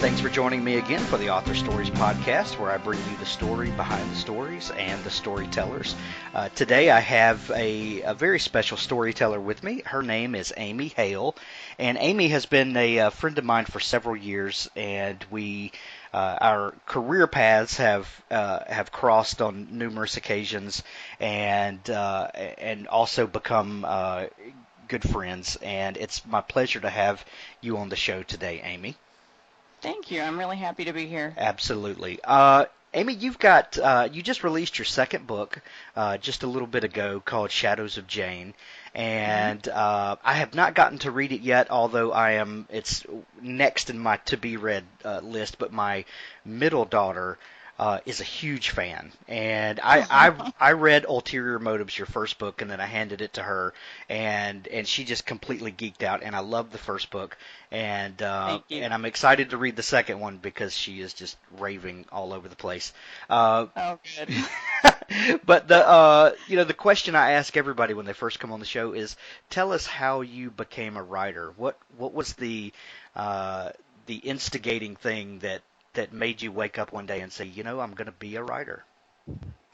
Thanks for joining me again for the Author Stories podcast, where I bring you the story behind the stories and the storytellers. Today I have a very special storyteller with me. Her name is Amy Hale, and Amy has been a friend of mine for several years, and our career paths have crossed on numerous occasions, and also become good friends. And it's my pleasure to have you on the show today, Amy. Thank you. I'm really happy to be here. Absolutely. Amy, you just released your second book just a little bit ago called Shadows of Jane, hmm and I have not gotten to read it yet, although it's next in my to be read list. But my middle daughter is a huge fan, and I read Ulterior Motives, your first book, and then I handed it to her, and she just completely geeked out, and I loved the first book, Thank you. and I'm excited to read the second one because she is just raving all over the place. Uh, Oh, good. but the question I ask everybody when they first come on the show is, tell us how you became a writer. What was the instigating thing that made you wake up one day and say, I'm going to be a writer?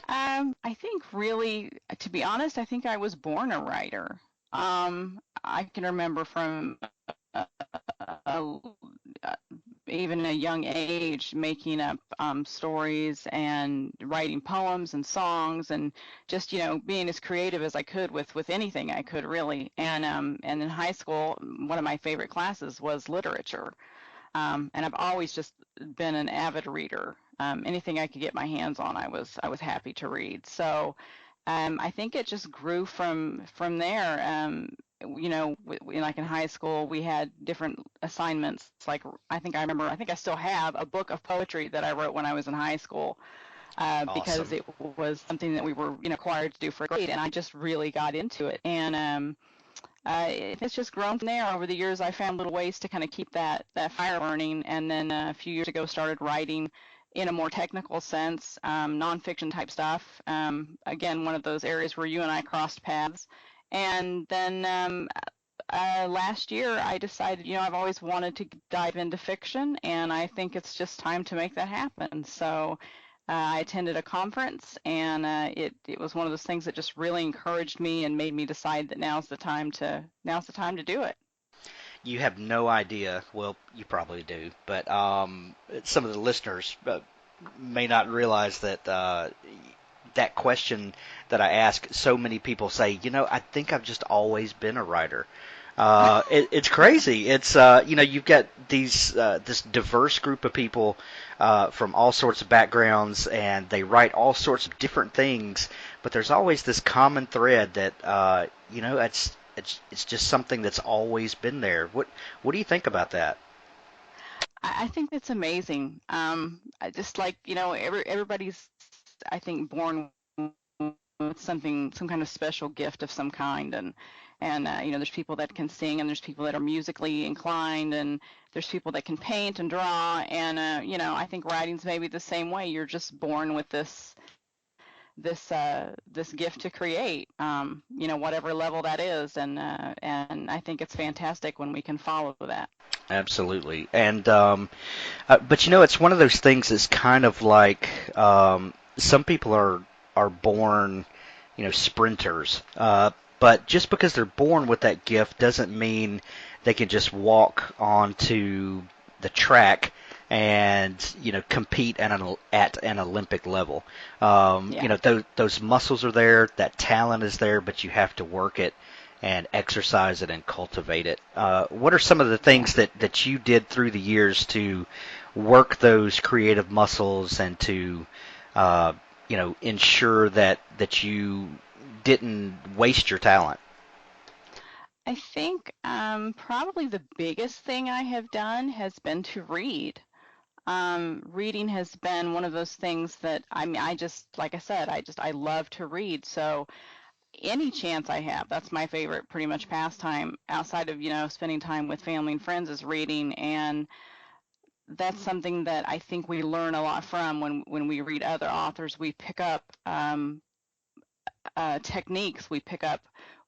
I think really, to be honest, I think I was born a writer. I can remember from uh, uh, uh, even a young age making up stories and writing poems and songs and just being as creative as I could with anything I could really. And in high school, one of my favorite classes was literature. And I've always just been an avid reader. Anything I could get my hands on, I was happy to read. So I think it just grew from there. Like in high school, we had different assignments. Like I think I still have a book of poetry that I wrote when I was in high school because Awesome. it was something that we were required to do for a grade, and I just really got into it. And it's just grown from there. Over the years, I found little ways to kind of keep that fire burning, and then a few years ago started writing in a more technical sense, nonfiction type stuff. Again, one of those areas where you and I crossed paths. And then last year, I decided, I've always wanted to dive into fiction, and I think it's just time to make that happen. So I attended a conference, and it was one of those things that just really encouraged me and made me decide that now's the time to do it. You have no idea. Well, you probably do, but some of the listeners may not realize that that question that I ask, so many people say, I think I've just always been a writer. It's crazy. It's you've got this diverse group of people from all sorts of backgrounds, and they write all sorts of different things. But there's always this common thread that it's just something that's always been there. What do you think about that? I think it's amazing. I just like everybody's I think born with something, some kind of special gift of some kind, and there's people that can sing, and there's people that are musically inclined, and there's people that can paint and draw, and I think writing's maybe the same way. You're just born with this gift to create, whatever level that is, and I think it's fantastic when we can follow that. Absolutely. And but it's one of those things that's kind of like some people are born, sprinters. But just because they're born with that gift doesn't mean they can just walk onto the track and compete at an Olympic level. Yeah. Those muscles are there, that talent is there, but you have to work it and exercise it and cultivate it. What are some of the Yeah. things that you did through the years to work those creative muscles and to ensure that you didn't waste your talent? I think probably the biggest thing I have done has been to read. Reading has been one of those things that I just, like I said, I love to read. So any chance I have, that's my favorite pretty much pastime outside of, spending time with family and friends is reading. And that's something that I think we learn a lot from when we read other authors. We pick up techniques, we pick up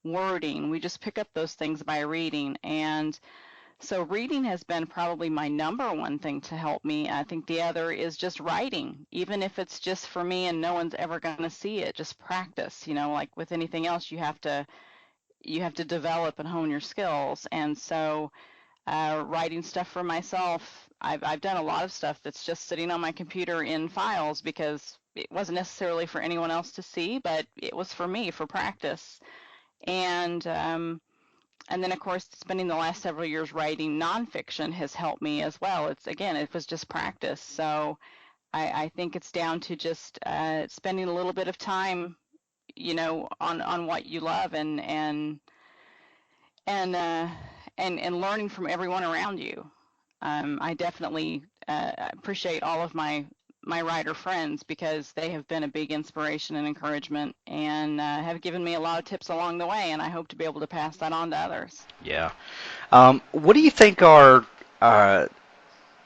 wording, we just pick up those things by reading. And So reading has been probably my number one thing to help me. I think the other is just writing, even if it's just for me and no one's ever going to see it, just practice. Like with anything else, you have to develop and hone your skills. And so writing stuff for myself, I've done a lot of stuff that's just sitting on my computer in files because it wasn't necessarily for anyone else to see, but it was for me for practice. And and then, of course, spending the last several years writing nonfiction has helped me as well. It was just practice. So I think it's down to just spending a little bit of time, on what you love and uh, and learning from everyone around you. I definitely appreciate all of my writer friends because they have been a big inspiration and encouragement and have given me a lot of tips along the way, and I hope to be able to pass that on to others. Yeah. What do you think are uh,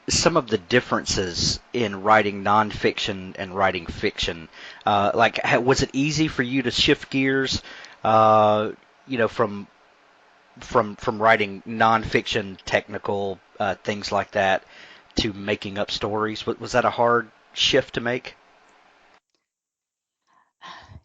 some of the differences in writing nonfiction and writing fiction? Was it easy for you to shift gears, uh, from writing nonfiction, technical things like that, to making up stories? Was that a hard shift to make?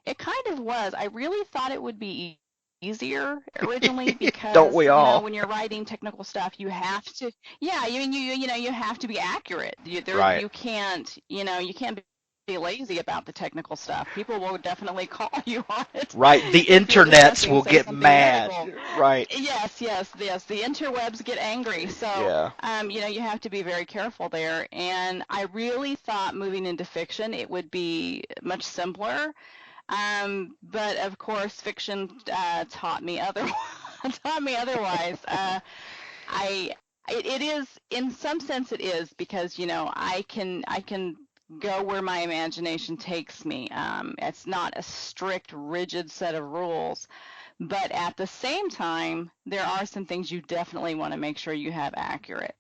It kind of was. I really thought it would be easier originally Don't because, we all? when you're writing technical stuff, you have to, yeah, you have to be accurate. Right. You can't, you can't be lazy about the technical stuff. People will definitely call you on it Right. The if you're internets discussing, will say, get something mad. medical. Right. Yes, yes, yes. The interwebs get angry. So, Yeah. you have to be very careful there. And I really thought moving into fiction, it would be much simpler. But of course, fiction taught me other taught me otherwise. I it is in some sense it is because I can go where my imagination takes me. It's not a strict, rigid set of rules, but at the same time, there are some things you definitely want to make sure you have accurate,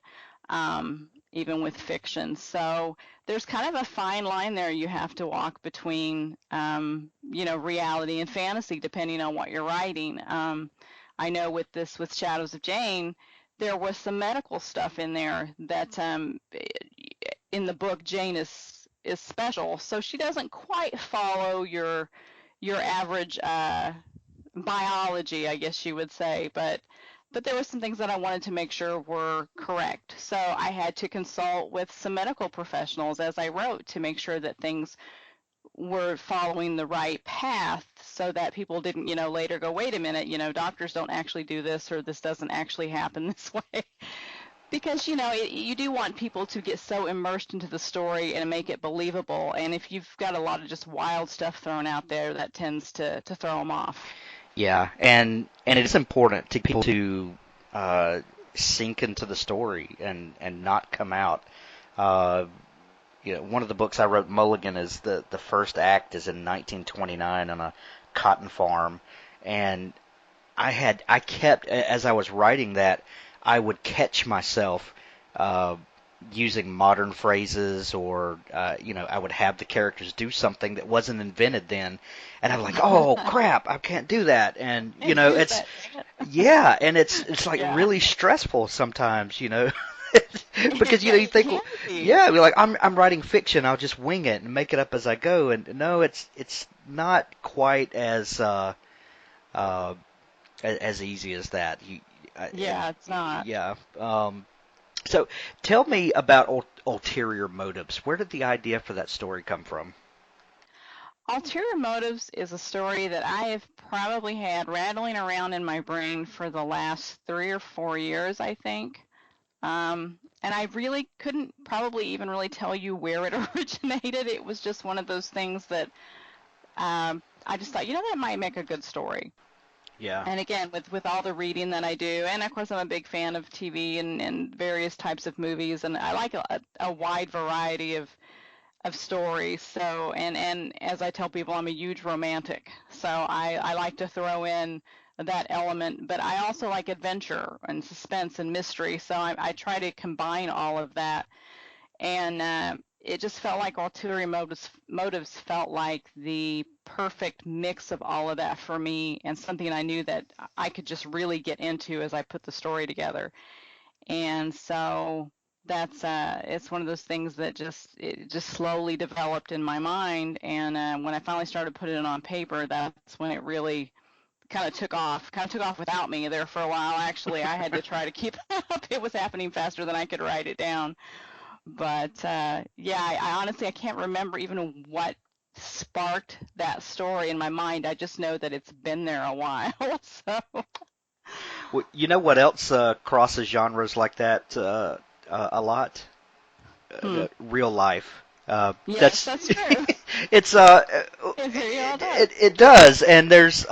even with fiction. So there's kind of a fine line there you have to walk between, reality and fantasy, depending on what you're writing. I know with Shadows of Jane, there was some medical stuff in there that in the book Jane is special, so she doesn't quite follow your average biology, I guess you would say, but there were some things that I wanted to make sure were correct. So I had to consult with some medical professionals as I wrote to make sure that things were following the right path so that people didn't, later go, wait a minute, doctors don't actually do this or this doesn't actually happen this way. Because, you do want people to get so immersed into the story and make it believable. And if you've got a lot of just wild stuff thrown out there, that tends to throw them off. Yeah, and it's important to people to uh, sink into the story and not come out. Uh, One of the books I wrote, Mulligan, is the first act is in 1929 on a cotton farm, and I kept, as I was writing that, I would catch myself uh, using modern phrases, or I would have the characters do something that wasn't invented then, and I'm like, oh crap, I can't do that, and Can't use it's that. Dang yeah, and it's like Yeah. really stressful sometimes, because you It think, can be. yeah, like I'm writing fiction, I'll just wing it and make it up as I go, and no, it's not quite uh, as easy as that. And Yeah, it's not. yeah. So tell me about ulterior motives. Where did the idea for that story come from? Ulterior Motives is a story that I have probably had rattling around in my brain for the last 3 or 4 years, I think. And I really couldn't probably even really tell you where it originated. It was just one of those things that I just thought, that might make a good story. Yeah. And again, with all the reading that I do, and of course I'm a big fan of TV and various types of movies, and I like a wide variety of stories. So, and as I tell people, I'm a huge romantic. So I like to throw in that element, but I also like adventure and suspense and mystery. So I try to combine all of that. And it just felt like motives felt like the perfect mix of all of that for me, and something I knew that I could just really get into as I put the story together. And so that's it's one of those things that just slowly developed in my mind. And when I finally started putting it on paper, that's when it really kind of took off without me there for a while. Actually, I had to try to keep up. It was happening faster than I could write it down. But yeah, I honestly I can't remember even what sparked that story in my mind. I just know that it's been there a while. So, Well, you know what else crosses genres like that a lot? hmm. Real life. Yes, That's that's true. it's It very well does. it does, and there's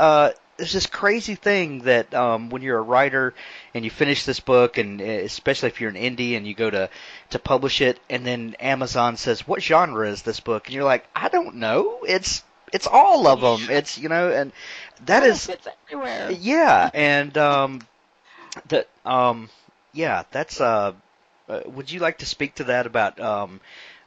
this crazy thing that when you're a writer and you finish this book, and especially if you're an indie and you go to publish it, and then Amazon says, "What genre is this book?" and you're like, "I don't know. It's all of them. Yeah, It's and that kind of is fits everywhere. yeah, and that yeah, that's would you like to speak to that about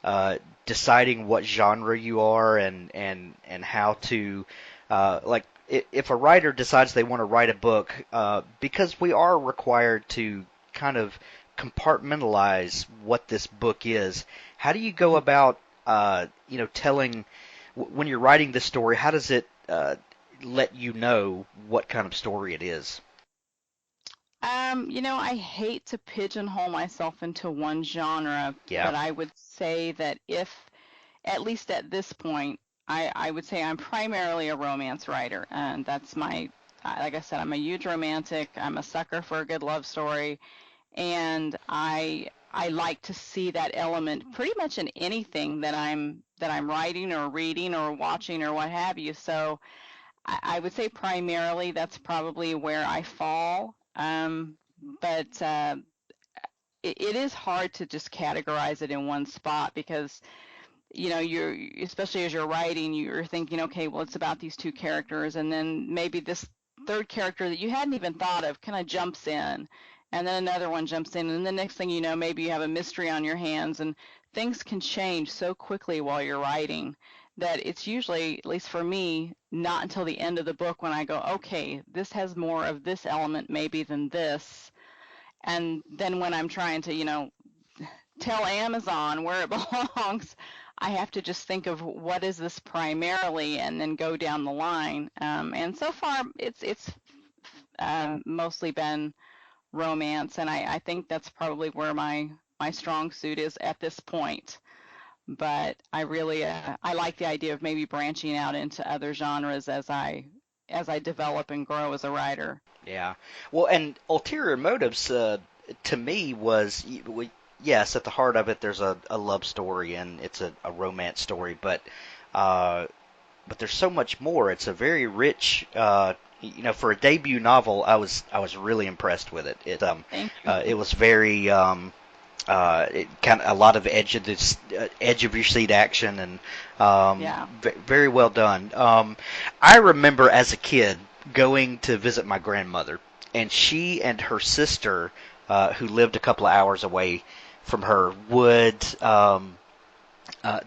uh, deciding what genre you are and how to like if a writer decides they want to write a book because we are required to kind of compartmentalize what this book is. How do you go Mhm. about telling when you're writing this story? How does it let you know what kind of story it is? I hate to pigeonhole myself into one genre, Yeah. but I would say that if, at least at this point, I would say I'm primarily a romance writer, and that's like I said, I'm a huge romantic. I'm a sucker for a good love story, and I like to see that element pretty much in anything that I'm writing or reading or watching or what have you. So I would say primarily that's probably where I fall. But it is hard to just categorize it in one spot because you're especially as you're writing, you're thinking, okay, well, it's about these two characters, and then maybe this third character that you hadn't even thought of kind of jumps in, and then another one jumps in, and the next thing you know, maybe you have a mystery on your hands, and things can change so quickly while you're writing that it's usually, at least for me, not until the end of the book when I go, okay, this has more of this element maybe than this. And then when I'm trying to, tell Amazon where it belongs, I have to just think of what is this primarily, and then go down the line. And so far, it's mostly been romance, and I think that's probably where my strong suit is at this point. But I like the idea of maybe branching out into other genres as I develop and grow as a writer. Yeah. Well, and ulterior motives to me was yes, at the heart of it, there's a love story and it's a romance story, uh, but there's so much more. It's a very rich. For a debut novel, I was really impressed with it. Thank you. It was very it kind of a lot of edge of your seat action and Yeah. very well done. I remember as a kid going to visit my grandmother, and she and her sister, who lived a couple of hours away from her,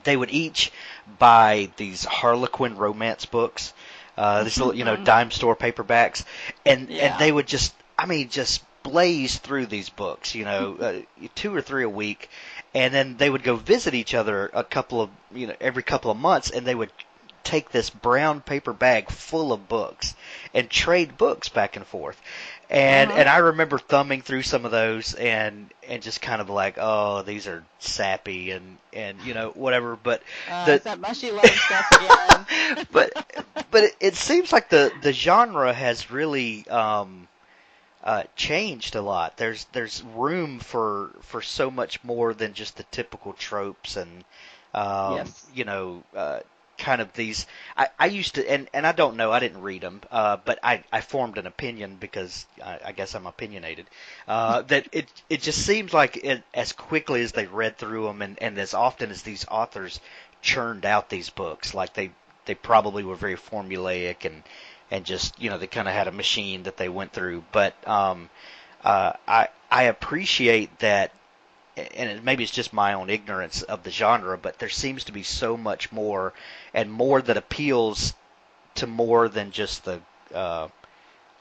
they would each buy these Harlequin romance books, these little dime store paperbacks, and Yeah. they would just blaze through these books, 2 or 3 a week, and then they would go visit each other every couple of months, and they would take this brown paper bag full of books and trade books back and forth. And Uh-huh. and I remember thumbing through some of those and just kind of like, oh, these are sappy and whatever. But the It's that mushy love stuff again. but it seems like the genre has really changed a lot. There's room for so much more than just the typical tropes and Yes. kind of these. I used to and I don't know. I didn't read them, but I formed an opinion because I guess I'm opinionated. That it just seems like as quickly as they read through them and as often as these authors churned out these books, like they probably were very formulaic and just they kind of had a machine that they went through. But I appreciate that, and maybe it's just my own ignorance of the genre, but there seems to be so much more and more that appeals to more than just uh,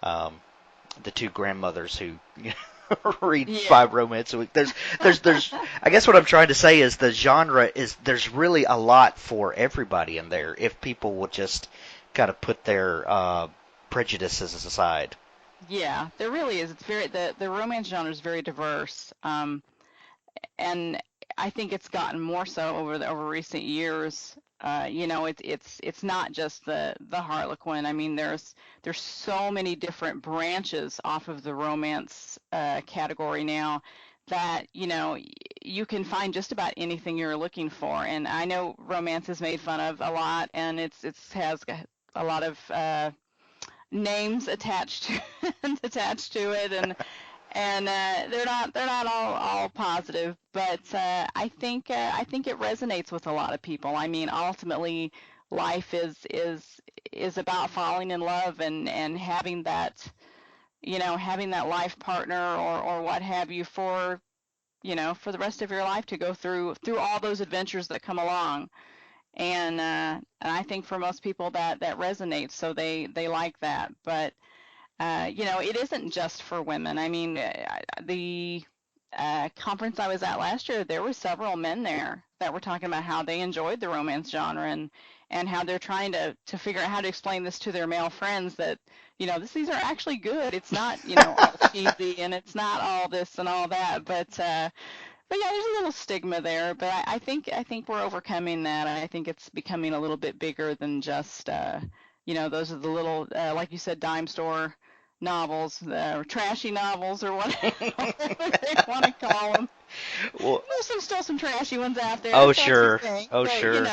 um, the two grandmothers who read Yeah. 5 romance a week. There's. I guess what I'm trying to say is the genre is there's really a lot for everybody in there if people will just kind of put their prejudices aside. Yeah, there really is. It's very the romance genre is very diverse. And I think it's gotten more so over recent years. It's not just the Harlequin. I mean, there's so many different branches off of the romance category now that you can find just about anything you're looking for. And I know romance is made fun of a lot, and it's has a lot of names attached to attached to it, and they're not all positive, but I think it resonates with a lot of people. I mean, ultimately, life is about falling in love and having that life partner or what have you for the rest of your life to go through all those adventures that come along. And I think for most people that resonates, so they like that. But it isn't just for women. I mean, the conference I was at last year, there were several men there that were talking about how they enjoyed the romance genre and how they're trying to figure out how to explain this to their male friends that, these are actually good. It's not, all cheesy and it's not all this and all that, but yeah, there's a little stigma there, but I think we're overcoming that. I think it's becoming a little bit bigger than just those are the little like you said, dime store novels, or trashy novels, or whatever they want to call them. Well, There's still some trashy ones out there oh if that's your sure, thing, oh but sure.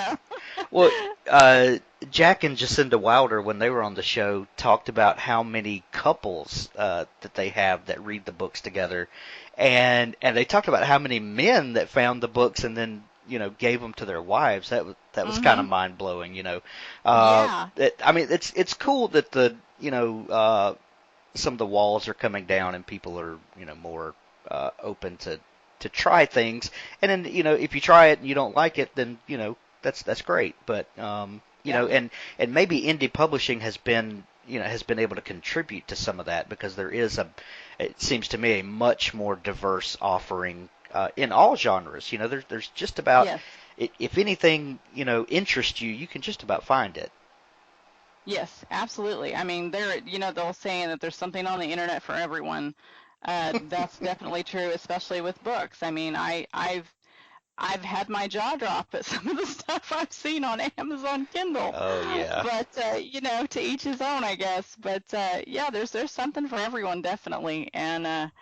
Well, uh, Jack and Jacinda Wilder, when they were on the show, talked about how many couples that they have that read the books together, and they talked about how many men that found the books and then gave them to their wives. That was kind of Mhm. mind blowing. Yeah. I mean, it's cool that the some of the walls are coming down and people are more open to try things. And then if you try it and you don't like it, then that's great. But Yeah. and maybe indie publishing has been able to contribute to some of that because there is it seems to me a much more diverse offering in all genres. There's just about Yes. if anything interests you, you can just about find it. Yes, absolutely. I mean, they'll saying that there's something on the internet for everyone. That's definitely true, especially with books. I mean, I've had my jaw drop at some of the stuff I've seen on Amazon Kindle. Oh yeah. But to each his own, I guess. But yeah, there's something for everyone, definitely. And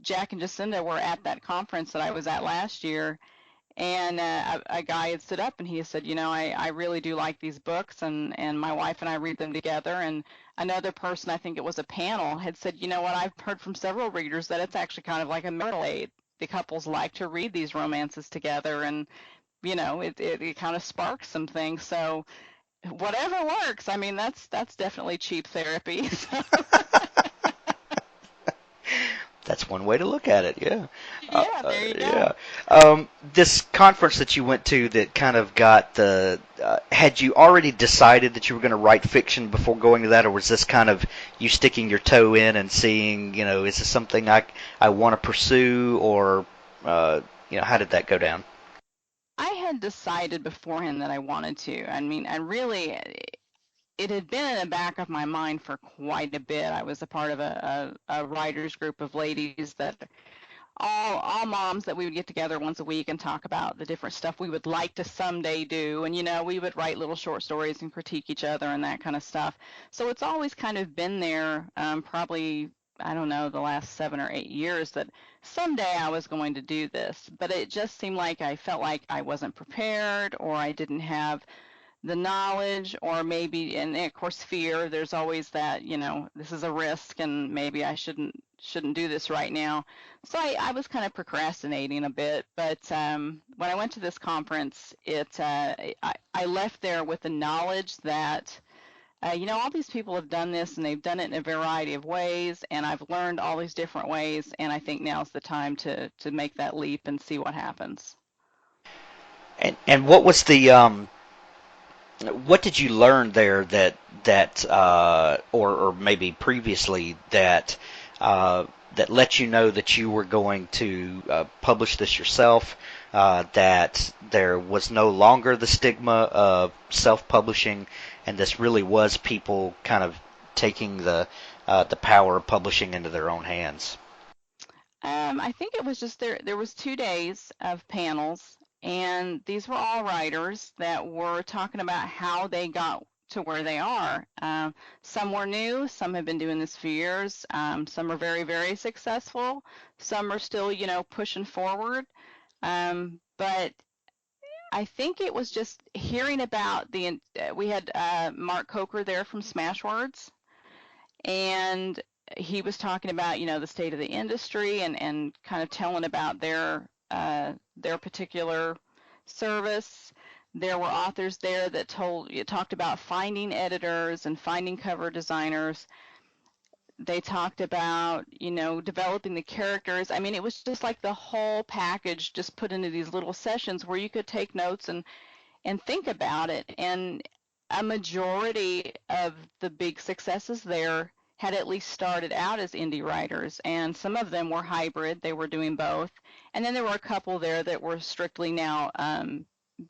Jack and Jacinda were at that conference that I was at last year, and a guy had stood up and he said, I really do like these books, and my wife and I read them together. And another person, I think it was a panel, had said, you know what, I've heard from several readers that it's actually kind of like a marital aid. The couples like to read these romances together, and it kind of sparks some things. So whatever works. I mean, that's definitely cheap therapy. So, That's one way to look at it, yeah. yeah, there you Yeah. go. This conference that you went to that kind of got the. Had you already decided that you were going to write fiction before going to that, or was this kind of you sticking your toe in and seeing, is this something I want to pursue, or, how did that go down? I had decided beforehand that I wanted to. I mean, and really, it had been in the back of my mind for quite a bit. I was a part of a writers group of ladies that all moms that we would get together once a week and talk about the different stuff we would like to someday do. And we would write little short stories and critique each other and that kind of stuff. So it's always kind of been there, probably, I don't know, the last 7 or 8 years, that someday I was going to do this. But it just seemed like I felt like I wasn't prepared, or I didn't have the knowledge, or maybe, and of course fear. There's always that, this is a risk and maybe I shouldn't do this right now. So I was kind of procrastinating a bit. But when I went to this conference, I left there with the knowledge that all these people have done this and they've done it in a variety of ways, and I've learned all these different ways, and I think now's the time to make that leap and see what happens. And what did you learn there that or maybe previously that that let you know that you were going to publish this yourself, that there was no longer the stigma of self-publishing, and this really was people kind of taking the power of publishing into their own hands? I think it was just there. There was 2 days of panels, and these were all writers that were talking about how they got to where they are. Some were new, some have been doing this for years. Some are very, very successful. Some are still, pushing forward. But I think it was just hearing about we had Mark Coker there from Smashwords, and he was talking about the state of the industry and kind of telling about their particular service. There were authors there that talked about finding editors and finding cover designers. They talked about developing the characters. I mean, it was just like the whole package just put into these little sessions where you could take notes and think about it. And a majority of the big successes there had at least started out as indie writers, and some of them were hybrid. They were doing both. And then there were a couple there that were strictly now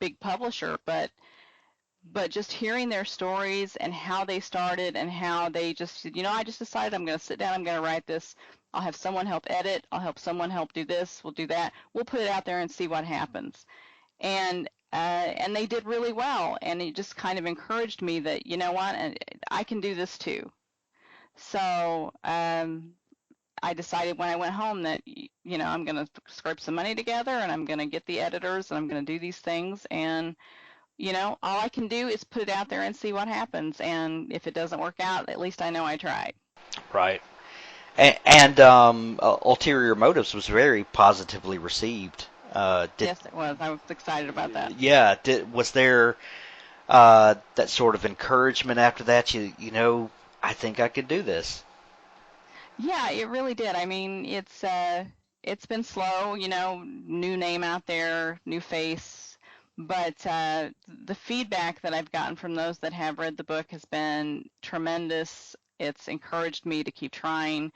big publisher, but just hearing their stories and how they started and how they just said, I just decided I'm going to sit down, I'm going to write this. I'll have someone help edit. I'll help someone help do this. We'll do that. We'll put it out there and see what happens. And they did really well, and it just kind of encouraged me that what, I can do this too. So I decided when I went home that I'm going to scrape some money together, and I'm going to get the editors, and I'm going to do these things, and all I can do is put it out there and see what happens. And if it doesn't work out, at least I know I tried. Right. And Ulterior Motives was very positively received. Yes, it was. I was excited about that. Yeah. Was there that sort of encouragement after that? I think I could do this. Yeah, it really did. I mean, it's been slow, new name out there, new face, but the feedback that I've gotten from those that have read the book has been tremendous. It's encouraged me to keep trying,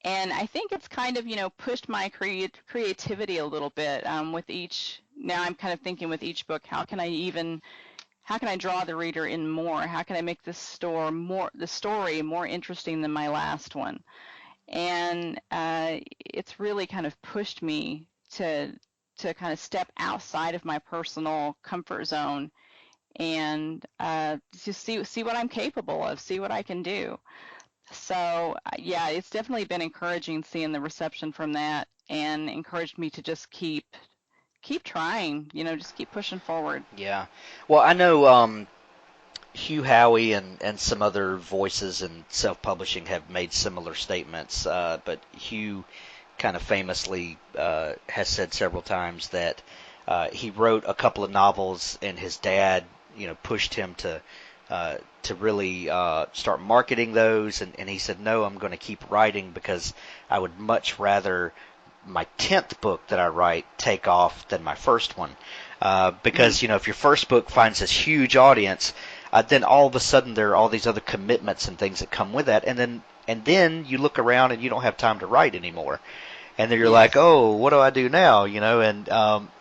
and I think it's kind of, pushed my creativity a little bit with each. Now I'm kind of thinking with each book, how can I draw the reader in more? How can I make the story more interesting than my last one? And it's really kind of pushed me to kind of step outside of my personal comfort zone and just see what I'm capable of, see what I can do. So yeah, it's definitely been encouraging seeing the reception from that, and encouraged me to just keep trying, just keep pushing forward. Yeah. Well, I know Hugh Howey and some other voices in self-publishing have made similar statements, but Hugh kind of famously has said several times that he wrote a couple of novels, and his dad, pushed him to really start marketing those, and he said, no, I'm going to keep writing because I would much rather my 10th book that I write take off than my first one. Because, if your first book finds this huge audience, then all of a sudden there are all these other commitments and things that come with that, and then you look around and you don't have time to write anymore, and then you're like, oh, what do I do now? And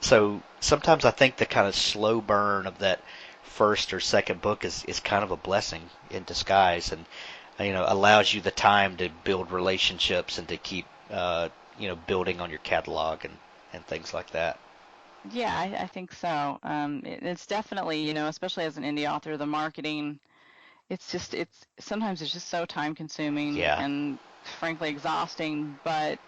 so sometimes I think the kind of slow burn of that first or second book is kind of a blessing in disguise, and allows you the time to build relationships and to keep building on your catalog and things like that. Yeah, I think so. It's definitely, especially as an indie author, the marketing, it's sometimes it's just so time consuming Yeah. and frankly exhausting, but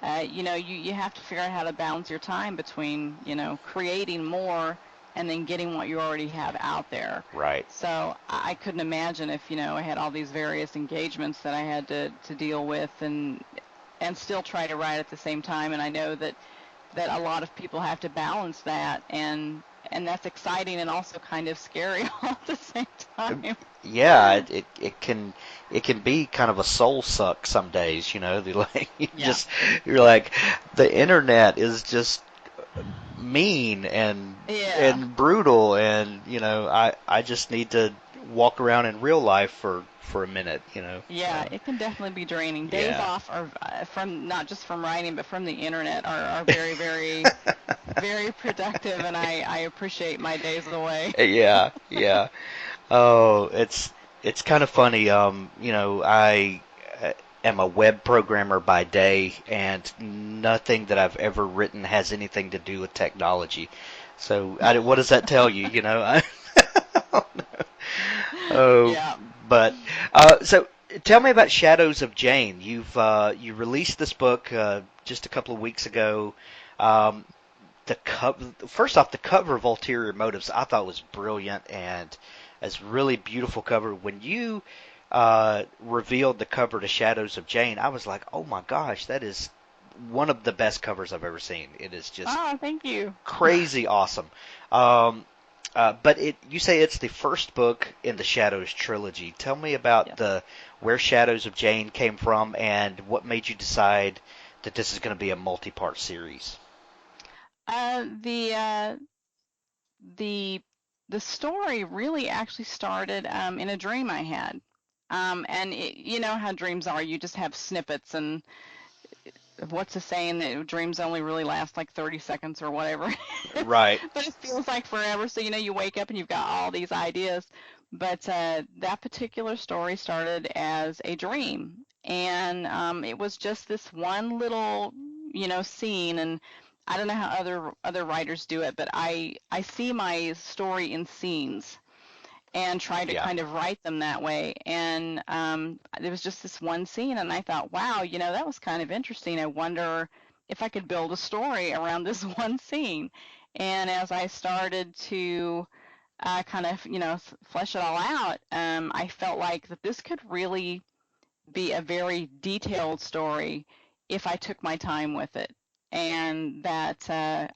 you have to figure out how to balance your time between, creating more and then getting what you already have out there. Right. So I couldn't imagine if, I had all these various engagements that I had to deal with and still try to write at the same time. And I know that a lot of people have to balance that, and that's exciting and also kind of scary all at the same time. Yeah, it can be kind of a soul suck some days, like Yeah. you're like, the internet is just mean Yeah. and brutal, and I just need to walk around in real life for a minute, Yeah, it can definitely be draining. Days Yeah. off are from not just from writing, but from the internet are very, very, very productive, and I appreciate my days away. Yeah, yeah. Oh, it's kind of funny. I am a web programmer by day, and nothing that I've ever written has anything to do with technology. So, what does that tell you? Oh, Yeah. but so tell me about Shadows of Jane. You released this book just a couple of weeks ago. Um, First off, the cover of Ulterior Motives I thought was brilliant, and it's really beautiful cover. When you revealed the cover to Shadows of Jane, I was like, oh my gosh, that is one of the best covers I've ever seen. It is just Oh, thank you. crazy awesome. But you say it's the first book in the Shadows trilogy. Tell me about Yes. the where Shadows of Jane came from and what made you decide that this is going to be a multi-part series. Uh, the uh, the the story really actually started in a dream I had. And you know how dreams are. You just have snippets, and what's the saying that dreams only really last like 30 seconds or whatever. Right. But it feels like forever. So, you wake up and you've got all these ideas. But that particular story started as a dream. And it was just this one little, scene. And I don't know how other writers do it, but I see my story in scenes and try to Yeah. kind of write them that way. And there was just this one scene, and I thought, wow, that was kind of interesting. I wonder if I could build a story around this one scene. And as I started to kind of, flesh it all out, I felt like that this could really be a very detailed story if I took my time with it. And that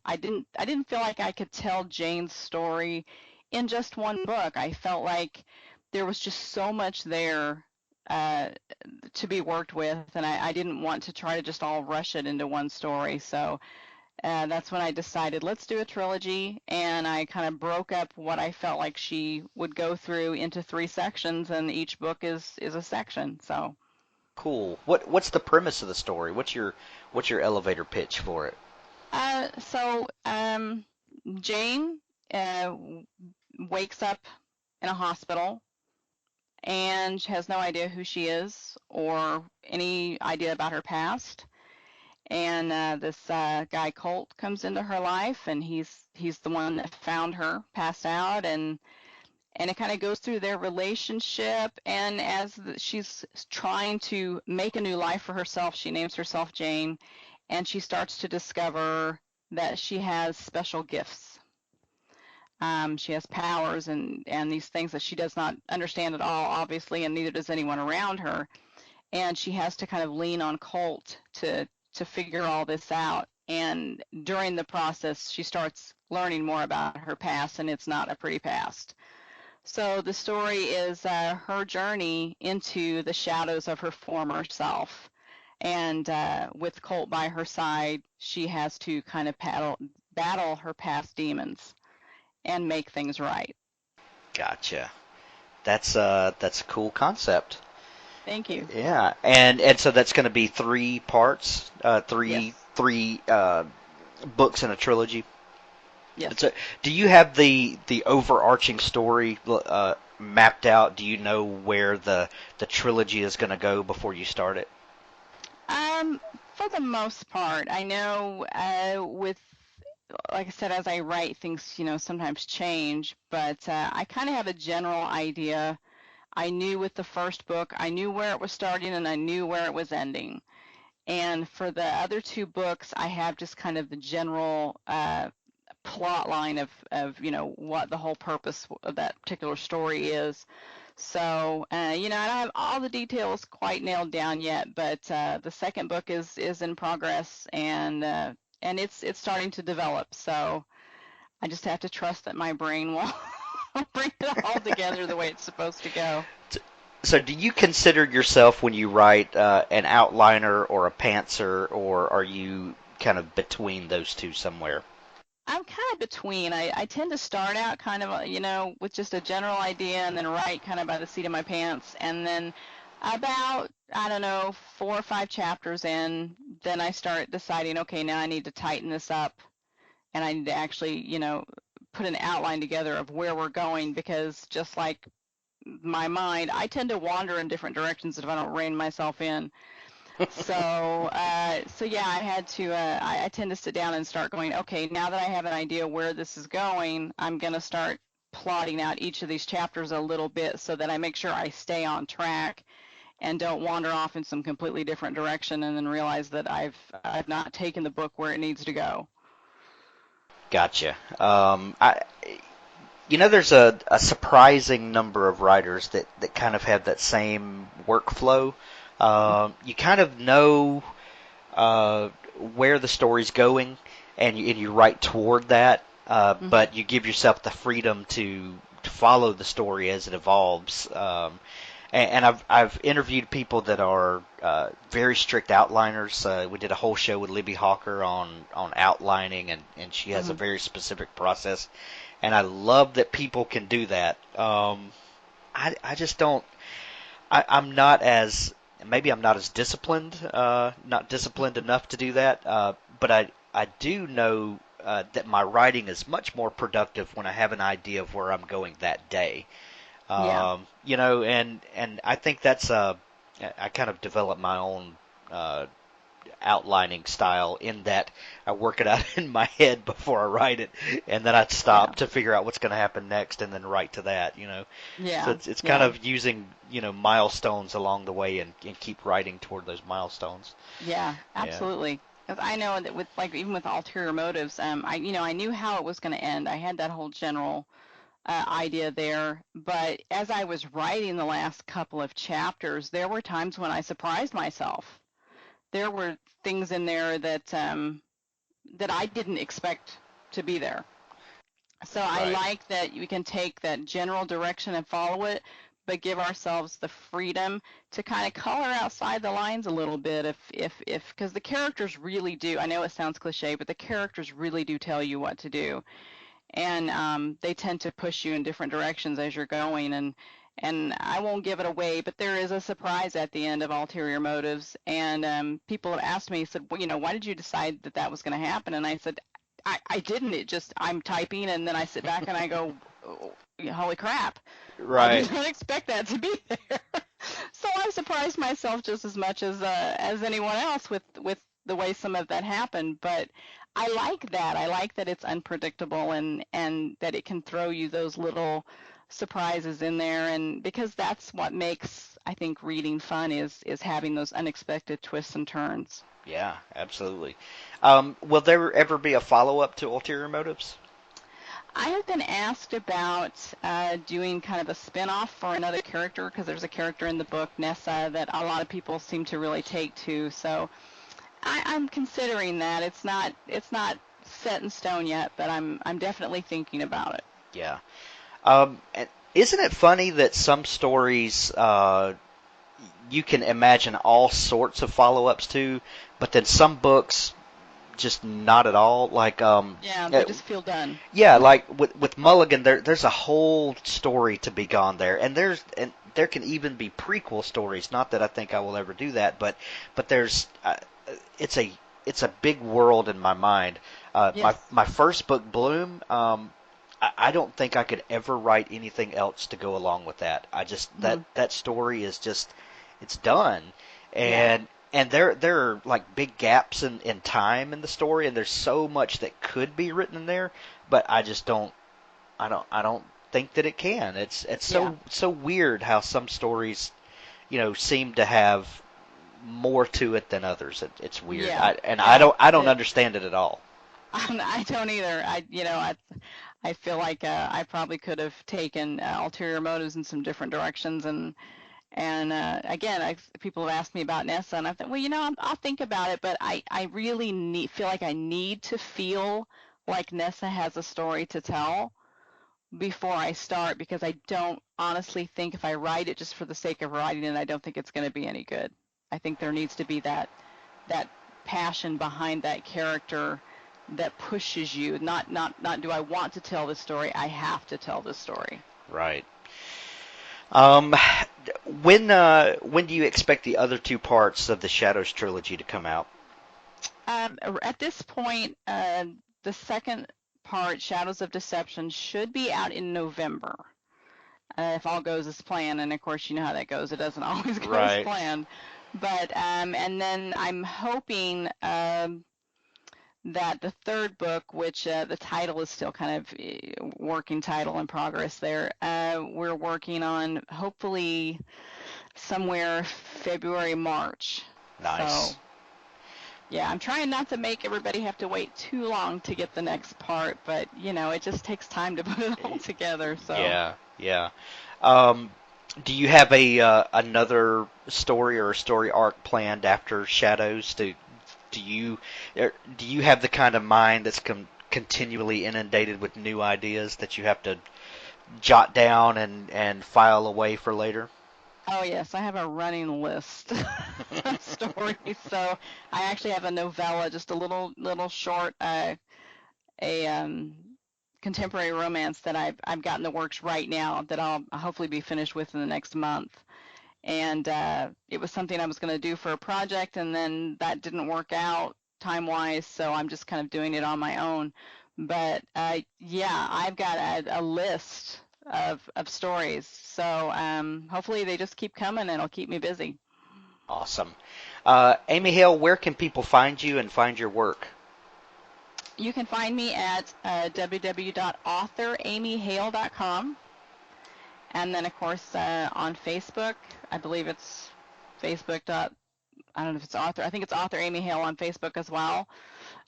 I didn't feel like I could tell Jane's story in just one book. I felt like there was just so much there uh, to be worked with, and I didn't want to try to just all rush it into one story. So that's when I decided let's do a trilogy, and I kind of broke up what I felt like she would go through into three sections, and each book is a section. So. Cool. What's the premise of the story? What's your elevator pitch for it? So Jane uh, wakes up in a hospital and has no idea who she is or any idea about her past. And this guy Colt comes into her life, and he's the one that found her passed out, and it kind of goes through their relationship. And as she's trying to make a new life for herself, she names herself Jane, and she starts to discover that she has special gifts. She has powers and these things that she does not understand at all, obviously, and neither does anyone around her. And she has to kind of lean on Colt to figure all this out. And during the process, she starts learning more about her past, and it's not a pretty past. So the story is her journey into the shadows of her former self. And with Colt by her side, she has to kind of battle her past demons and make things right. Gotcha. That's a cool concept. Thank you. Yeah, and so that's going to be three parts, Yes. three books in a trilogy. Yes. So, do you have the overarching story mapped out? Do you know where the trilogy is going to go before you start it? For the most part, I know with like I said, as I write, things sometimes change, but I kind of have a general idea. I knew with the first book, I knew where it was starting and I knew where it was ending. And for the other two books, I have just kind of the general plot line of what the whole purpose of that particular story is. So I don't have all the details quite nailed down yet, but the second book is in progress, and it's starting to develop. So I just have to trust that my brain will bring it all together the way it's supposed to go. So, do you consider yourself when you write an outliner or a pantser, or are you kind of between those two somewhere? I'm kind of between. I tend to start out kind of, with just a general idea and then write kind of by the seat of my pants. And then about, I don't know, 4 or 5 chapters in, then I start deciding, okay, now I need to tighten this up and I need to actually, put an outline together of where we're going because just like my mind, I tend to wander in different directions if I don't rein myself in. So yeah, I had to. I tend to sit down and start going. Okay, now that I have an idea where this is going, I'm gonna start plotting out each of these chapters a little bit so that I make sure I stay on track and don't wander off in some completely different direction and then realize that I've not taken the book where it needs to go. Gotcha. There's a surprising number of writers that kind of have that same workflow. You kind of know uh, where the story's going, and you write toward that, Mm-hmm. but you give yourself the freedom to follow the story as it evolves. And I've interviewed people that are very strict outliners. We did a whole show with Libby Hawker on outlining, and she has a Mm-hmm. very specific process. And I love that people can do that. I just don't. I'm not as maybe I'm not as disciplined, not disciplined enough to do that. But I do know that my writing is much more productive when I have an idea of where I'm going that day. Yeah. And I think that's I kind of developed my own uh, outlining style in that I work it out in my head before I write it, and then I Yeah. stop to figure out what's going to happen next, and then write to that. So Yeah. it's kind Yeah. of using milestones along the way and keep writing toward those milestones. Yeah, Yeah, absolutely. Because I know that with like even with ulterior motives, I knew how it was going to end. I had that whole general idea there, but as I was writing the last couple of chapters, there were times when I surprised myself. There were things in there that I didn't expect to be there. So I right. like that we can take that general direction and follow it, but give ourselves the freedom to kind of color outside the lines a little bit if because the characters really do. I know it sounds cliche, but the characters really do tell you what to do, and they tend to push you in different directions as you're going. And I won't give it away, but there is a surprise at the end of Ulterior Motives, and people have asked me, said, well, why did you decide that that was going to happen? And I said, I didn't. It just I'm typing, and then I sit back and I go, oh, holy crap, I Right. did not expect that to be there. So I surprised myself just as much as anyone else with the way some of that happened. But I like that. I like that it's unpredictable and that it can throw you those little surprises in there, and because that's what makes I think reading fun is having those unexpected twists and turns. Yeah, absolutely. Will there ever be a follow up to Ulterior Motives? I have been asked about doing kind of a spin-off for another character because there's a character in the book, Nessa, that a lot of people seem to really take to. So I'm considering that. It's not set in stone yet, but I'm definitely thinking about it. Yeah. And isn't it funny that some stories you can imagine all sorts of follow-ups to, but then some books just not at all. Like Yeah, they just feel done. yeah, like with Mulligan, there's a whole story to be gone there, and there can even be prequel stories. Not that I think I will ever do that, but there's it's a it's a big world in my mind. My Yes. my first book, Bloom. I don't think I could ever write anything else to go along with that. I just Hmm. that story is just it's done, Yeah. and there are like big gaps in time in the story, and there's so much that could be written in there, but I don't think that it can. It's Yeah. so weird how some stories seem to have more to it than others. It's weird. Yeah. I Yeah. don't understand it at all. I don't either. I feel like I probably could have taken ulterior motives in some different directions, and again, people have asked me about Nessa, and I thought, well, I'll think about it, but I really feel like I need to feel like Nessa has a story to tell before I start because I don't honestly think if I write it just for the sake of writing it, I don't think it's going to be any good. I think there needs to be that passion behind that character that pushes you. Not do I want to tell this story? I have to tell this story. Right. Um, when do you expect the other two parts of the Shadows trilogy to come out? At this point, the second part, Shadows of Deception, should be out in November. If all goes as planned, and of course you know how that goes. It doesn't always go as Right. planned. But and then I'm hoping that the third book, which the title is still kind of working title in progress there, we're working on hopefully somewhere February, March. Nice. So yeah, I'm trying not to make everybody have to wait too long to get the next part, but you know, it just takes time to put it all together. So Yeah, yeah. Um, do you have a another story or a story arc planned after Shadows? Do you do you have the kind of mind that's continually inundated with new ideas that you have to jot down and file away for later? oh yes, I have a running list of stories. So I actually have a novella, just a little short, a contemporary romance that I've got in the works right now that I'll hopefully be finished with in the next month. And it was something I was going to do for a project, and then that didn't work out time-wise, so I'm just kind of doing it on my own. But yeah, I've got a list of stories, so hopefully they just keep coming and it'll keep me busy. Awesome. Amy Hale, where can people find you and find your work? You can find me at www.authoramyhale.com, and then of course on Facebook, I believe it's Facebook. I don't know if it's author. I think it's author Amy Hale on Facebook as well.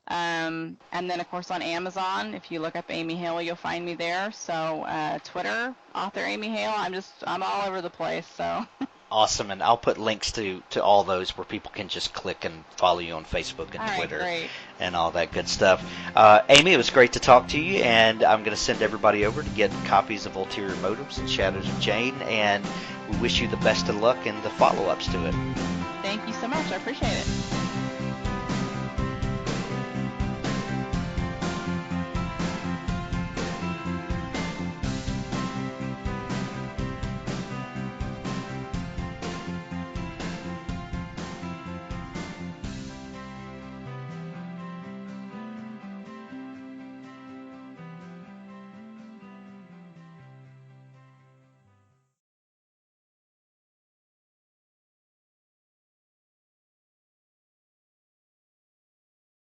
And then, of course, on Amazon, if you look up Amy Hale, you'll find me there. So Twitter, author Amy Hale. I'm all over the place. So Awesome, and I'll put links to all those where people can just click and follow you on Facebook and all right, Twitter great. and all that good stuff. Amy, it was great to talk to you, and I'm going to send everybody over to get copies of Ulterior Motives and Shadows of Jane, and we wish you the best of luck in the follow-ups to it. Thank you so much. I appreciate it.